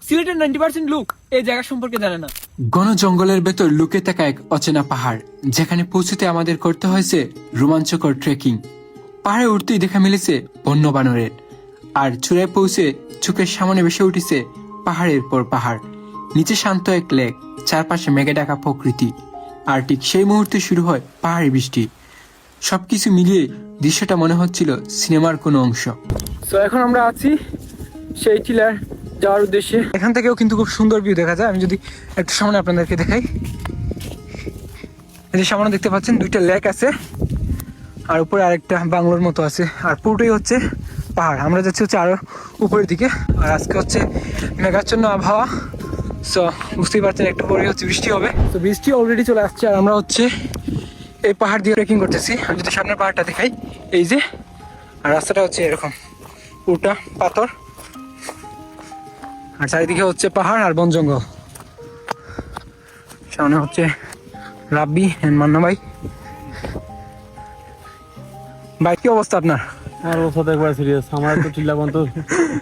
সিলেটের 90% লোক এই জায়গা সম্পর্কে জানে না। ঘন জঙ্গলের ভেতর লুকে থাকা এক অচেনা পাহাড়, যেখানে পৌঁছতে আমাদের করতে হয়েছে রোমাঞ্চকর ট্রেকিং। পাহাড়ে উঠতেই দেখা মিলেছে বন্য বানরের, আর চূড়ায় পৌঁছে চোখের সামনে ভেসে উঠেছে পাহাড়ের পর পাহাড়। নিচে শান্ত এক লেক, চারপাশে মেঘে ঢাকা প্রকৃতি, আর ঠিক সেই মুহূর্তে শুরু হয় পাহাড়ি বৃষ্টি। সবকিছু মিলিয়ে দৃশ্যটা মনে হচ্ছিল সিনেমার কোনো অংশ। তো এখন আমরা আছি সেই টিলার যাওয়ার উদ্দেশ্যে। এখান থেকেও কিন্তু খুব সুন্দর ভিউ দেখা যায়। আমি যদি একটু সামনে আপনাদেরকে দেখাই, এই যে সামনে দেখতে পাচ্ছেন দুইটা লেক আছে, আর উপরে আরেকটা বাংলোর মতো আছে, আর পুরোটাই হচ্ছে পাহাড়। আমরা যাচ্ছি হচ্ছে আরো উপরের দিকে, আর আজকে হচ্ছে মেঘাচ্ছন্ন আবহাওয়া। সো বুঝতেই পারছেন একটু পরে হচ্ছে বৃষ্টি হবে। তো বৃষ্টি অলরেডি চলে আসছে, আর আমরা হচ্ছে এই পাহাড় দিয়ে ট্রেকিং করতেছি। আমি যদি সামনের পাহাড়টা দেখাই, এই যে, আর রাস্তাটা হচ্ছে এরকম পুরোটা পাথর, আর চারিদিকে হচ্ছে পাহাড় আর বন জঙ্গল। সামনে হচ্ছে রাব্বি এন্ড মান্না ভাই। ভাই কি অবস্থা আপনার? আমার অবস্থা তো একবার সিরিয়াস। আমার তো চিল্লা বন্ধ,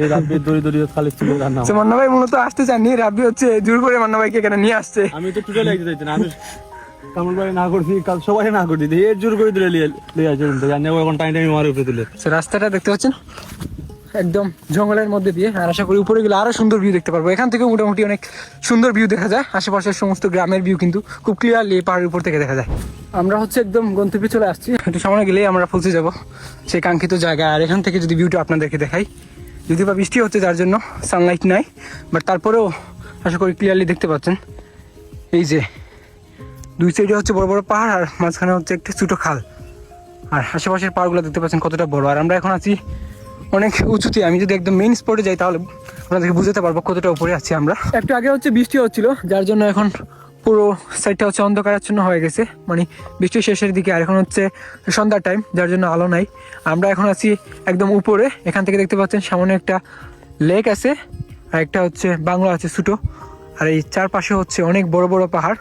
এই রাব্বি দড়ি দড়ি খালি ছিল রান্না। তো মান্না ভাই মূলত আসতে চাননি, রাব্বি হচ্ছে জোর করে মান্না ভাইকে এখানে নিয়ে আসছে। আমি তো টোটাল একটু যাইতে না, আমি কামল ভাই না করছি, কাল সবাই না করে দিই, এর জোর করে দিলে লিয়ে আসে জানি এখন টাইম টাইম মারে উপরে তুলে। রাস্তাটা দেখতে পাচ্ছেন একদম জঙ্গলের মধ্যে দিয়ে, আর আশা করি উপরে গেলে আরো সুন্দর ভিউ দেখতে পারবো। এখান থেকে মোটামুটি অনেক সুন্দর ভিউ দেখা যায়, আশেপাশের সমস্ত গ্রামের ভিউ কিন্তু খুব ক্লিয়ারলি পাহাড়ের উপর থেকে দেখা যায়। আমরা হচ্ছে একদম গন্তব্যে চলে আসছি, একটু সামনে গেলেই আমরা পৌঁছে যাব সেই কাঙ্ক্ষিত জায়গায়। আর এখান থেকে যদি ভিউটা আপনাদেরকে দেখাই, যদি বা বৃষ্টি হচ্ছে যার জন্য সানলাইট নাই, বাট তারপরেও আশা করি ক্লিয়ারলি দেখতে পাচ্ছেন। এই যে দুই সাইডে হচ্ছে বড় বড় পাহাড়, আর মাঝখানে হচ্ছে একটা ছোটো খাল, আর আশেপাশের পাহাড়গুলো দেখতে পাচ্ছেন কতটা বড়। আর আমরা এখন আছি অনেক উঁচুতে। আমি যদি একদম মেইন স্পটে যাই তাহলে আপনাদেরকে বুঝতে পারবো কতটা উপরে আছি আমরা। একটু আগে হচ্ছে বৃষ্টি হচ্ছিল, যার জন্য এখন পুরো সাইডটা হচ্ছে অন্ধকারাচ্ছন্ন হয়ে গেছে, মানে বৃষ্টির শেষের দিকে। আর এখন হচ্ছে সন্ধ্যার টাইম, যার জন্য আলো নাই। আমরা এখন আছি একদম উপরে। এখান থেকে দেখতে পাচ্ছেন সামনে একটা লেক আছে, আর একটা হচ্ছে বাংলো আছে ছোটো, আর এই চারপাশে হচ্ছে অনেক বড় বড় পাহাড়।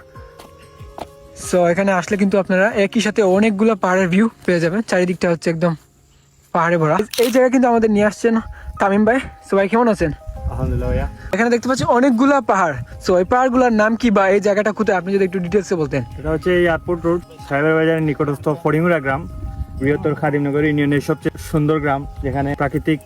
সো এখানে আসলে কিন্তু আপনারা একই সাথে অনেকগুলো পাহাড়ের ভিউ পেয়ে যাবেন। চারিদিকটা হচ্ছে একদম পাহাড়ে ভরা। এই জায়গায় কিন্তু আমাদের নিয়ে আসছেন তামিম ভাই। সবাই কেমন আছেন? আলহামদুলিল্লাহ ভাইয়া। এখানে দেখতে পাচ্ছি অনেকগুলা পাহাড়। সো এই পাহাড়গুলোর নাম কি বা এই জায়গাটা কোথায়, আপনি যদি একটু ডিটেলসে বলতেন। এটা হচ্ছে এয়ারপোর্ট রোড, সাহেবের বাজারের নিকটস্থ ফড়িংরা গ্রাম, বৃহত্তর খাদিমনগর ইউনিয়নের সবচেয়ে সুন্দর গ্রাম, যেখানে প্রাকৃতিক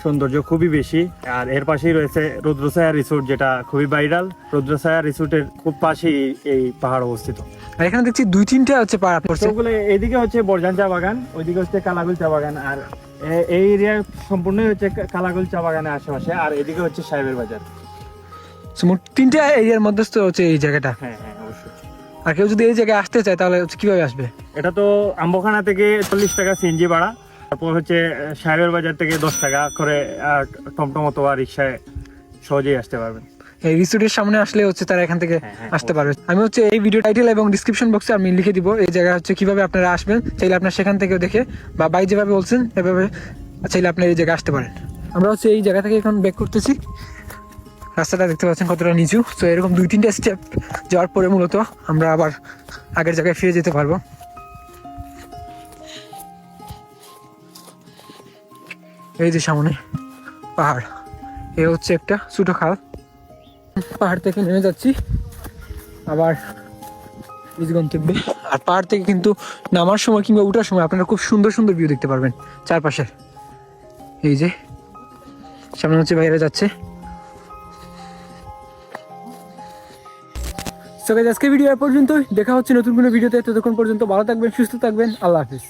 সৌন্দর্য খুবই বেশি। আর এর পাশেই রয়েছে রুদ্রছায়া রিসোর্ট, যেটা খুবই ভাইরাল। রুদ্রছায়া রিসোর্টের খুব পাশেই এই পাহাড় অবস্থিত। আর এখানে দেখছি দুই তিনটা হচ্ছে পাহাড় পড়ছে। ওগুলো এইদিকে হচ্ছে বরজান চা বাগান, ওইদিকে হচ্ছে কালাগুল চা বাগান, আর এই এরিয়া সম্পূর্ণই হচ্ছে কালাগুল চা বাগানের আশেপাশে, আর এদিকে হচ্ছে সাহেবের বাজার। So, মোট তিনটা এরিয়ার মধ্যস্থ হচ্ছে এই জায়গাটা। হ্যাঁ হ্যাঁ অবশ্যই। আর কেউ যদি এই জায়গায় আসতে চায় তাহলে হচ্ছে কিভাবে আসবে? এটা তো আম্বখানা থেকে 40 টাকা সিএনজি ভাড়া, তারপর হচ্ছে সাহেবের বাজার থেকে 10 টাকা করে টমটম অথবা রিক্সায় সহজেই আসতে পারবেন। এই রিসোর্টের সামনে আসলে হচ্ছে তারা এখান থেকে হ্যাঁ, আসতে পারবে। আমি হচ্ছে এই ভিডিও টাইটেল এবং ডিসক্রিপশন বক্সে আমি লিখে দিব এই জায়গা হচ্ছে কিভাবে আপনারা আসবেন। চাইলে আপনার সেখান থেকেও দেখে, বা ভাই যেভাবে বলছেন এভাবে চাইলে আপনার এই জায়গায় আসতে পারেন। আমরা হচ্ছে এই জায়গা থেকে এখন ব্যাক করতেছি। রাস্তাটা দেখতে পাচ্ছেন কতটা নিচু। তো এরকম দুই তিনটা স্টেপ যাওয়ার পরে মূলত আমরা আবার আগের জায়গায় ফিরে যেতে পারবো। এই যে সামনে পাহাড়, এ হচ্ছে একটা ছোটো খাল। পাহাড় থেকে নেমে যাচ্ছি আবার নিজ গন্তব্যে। আর পাহাড় থেকে কিন্তু নামার সময় কিংবা উঠার সময় আপনারা খুব সুন্দর সুন্দর ভিউ দেখতে পারবেন চারপাশের। এই যে সামনে হচ্ছে বাইরে যাচ্ছে। সো গাইস, আজকের ভিডিও এ পর্যন্তই। দেখা হচ্ছে নতুন কোনো ভিডিওতে। ততক্ষণ পর্যন্ত ভালো থাকবেন, সুস্থ থাকবেন। আল্লাহ হাফিজ।